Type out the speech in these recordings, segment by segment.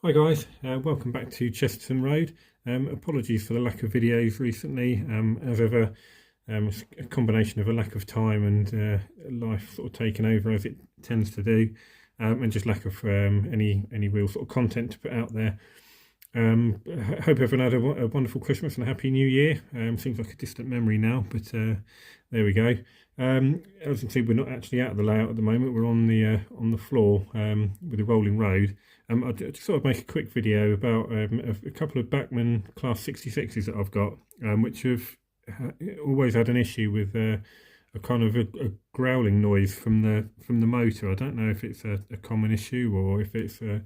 Hi guys, welcome back to Chesterton Road. Apologies for the lack of videos recently. As ever, it's a combination of a lack of time and life sort of taking over as it tends to do, and just lack of any real sort of content to put out there. Hope everyone had a wonderful Christmas and a happy New Year. Seems like a distant memory now, but there we go. As you can see, we're not actually out of the layout at the moment. We're on the floor with the rolling road. I just thought I'd make a quick video about a couple of Bachmann Class 66s that I've got, which have always had an issue with a kind of a growling noise from the motor. I don't know if it's a common issue or if it's sort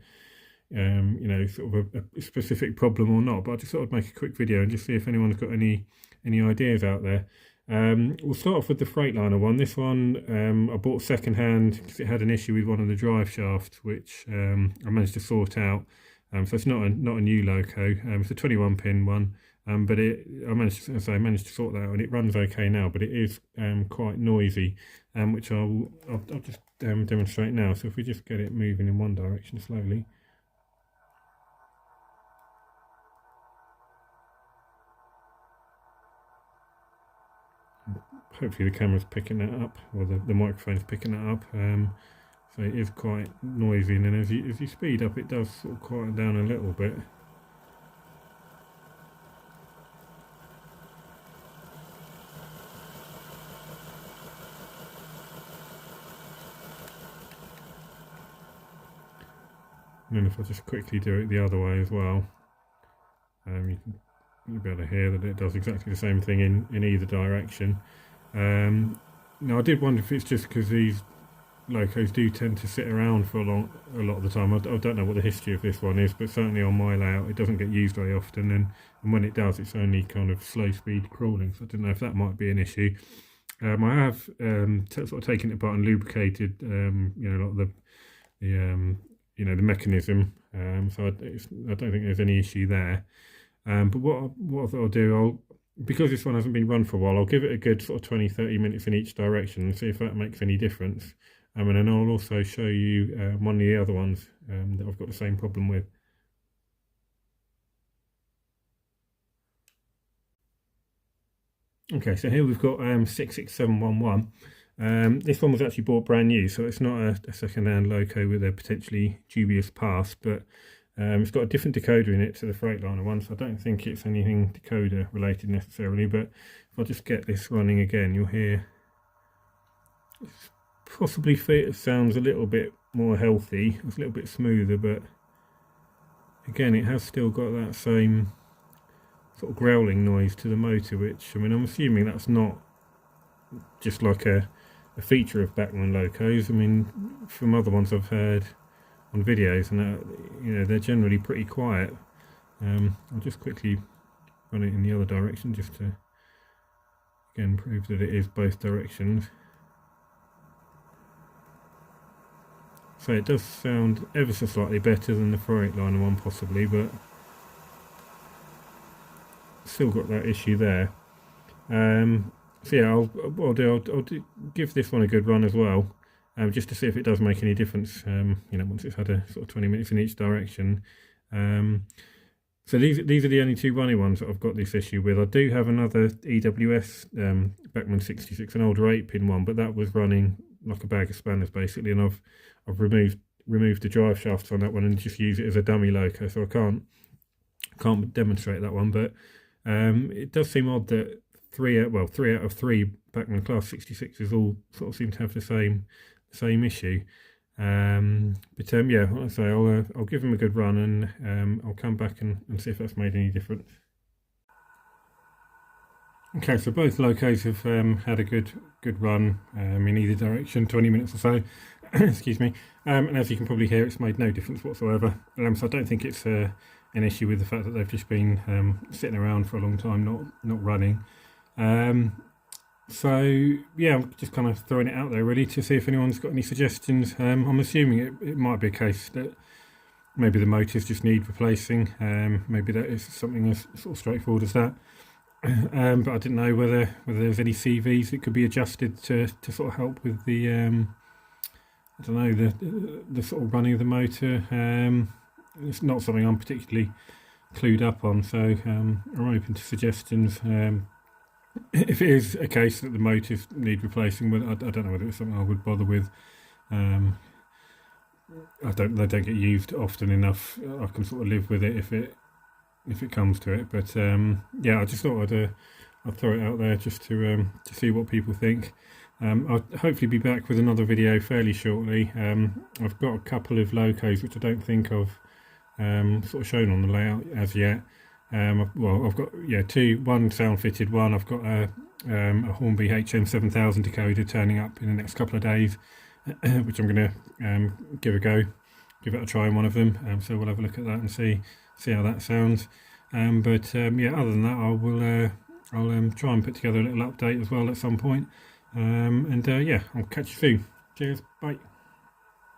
of a specific problem or not, but I just thought I'd make a quick video and just see if anyone's got any ideas out there. We'll start off with the Freightliner one. This one I bought second hand because it had an issue with one of the drive shafts, which I managed to sort out. So it's not a new loco. It's a 21 pin one, but I managed to sort that out, and it runs okay now. But it is quite noisy, which I'll just demonstrate now. So if we just get it moving in one direction slowly. Hopefully the camera's picking that up, or the microphone's picking that up. So it is quite noisy, and then as you speed up, it does sort of quiet down a little bit. And then if I just quickly do it the other way as well, you'll be able to hear that it does exactly the same thing in either direction. Now I did wonder if it's just because these locos do tend to sit around for a lot of the time. I don't know what the history of this one is, but certainly on my layout it doesn't get used very often, and when it does, it's only kind of slow speed crawling. So I don't know if that might be an issue. I have sort of taken it apart and lubricated, a lot of the mechanism. So I don't think there's any issue there. But what I thought I'll do, because this one hasn't been run for a while, I'll give it a good sort of 20-30 minutes in each direction and see if that makes any difference. And then I'll also show you one of the other ones that I've got the same problem with. Okay, so here we've got 66711. This one was actually bought brand new, so it's not a second-hand loco with a potentially dubious past, but it's got a different decoder in it to the Freightliner one, so I don't think it's anything decoder related necessarily. But if I just get this running again, you'll hear possibly it sounds a little bit more healthy. It's a little bit smoother, but again, it has still got that same sort of growling noise to the motor, which, I mean, I'm assuming that's not just like a feature of Bachmann locos. I mean, from other ones I've heard on videos, and they're generally pretty quiet. I'll just quickly run it in the other direction just to again prove that it is both directions. So it does sound ever so slightly better than the Freightliner one possibly, but still got that issue there. So yeah, I'll give this one a good run as well. Just to see if it does make any difference, once it's had a sort of 20 minutes in each direction. So these are the only two running ones that I've got this issue with. I do have another EWS Bachmann 66, an older 8-pin one, but that was running like a bag of spanners basically, and I've removed the drive shafts on that one and just use it as a dummy loco, so I can't demonstrate that one. But it does seem odd that three out of three Bachmann Class 66s all sort of seem to have the same issue. Yeah, like I say, I'll give them a good run, and I'll come back and see if that's made any difference. Okay, so both locos have had a good run in either direction, 20 minutes or so. Excuse me. And as you can probably hear, it's made no difference whatsoever. So I don't think it's an issue with the fact that they've just been sitting around for a long time, not running. So yeah, I'm just kind of throwing it out there really to see if anyone's got any suggestions. I'm assuming it might be a case that maybe the motors just need replacing. Maybe that is something as sort of straightforward as that. But I didn't know whether there's any CVs that could be adjusted to sort of help with the I don't know, the sort of running of the motor. it's not something I'm particularly clued up on, so I'm open to suggestions. If it is a case that the motors need replacing, well, I don't know whether it's something I would bother with. They don't get used often enough. I can sort of live with it if it comes to it. But yeah, I just thought I'd throw it out there just to see what people think. I'll hopefully be back with another video fairly shortly. I've got a couple of locos which I don't think I've sort of shown on the layout as yet. Well, I've got one sound fitted one. I've got a Hornby HM7000 decoder turning up in the next couple of days, which I'm going to give a go, give it a try on one of them. So we'll have a look at that and see how that sounds. But yeah, other than that, I'll try and put together a little update as well at some point. And yeah, I'll catch you soon. Cheers, bye.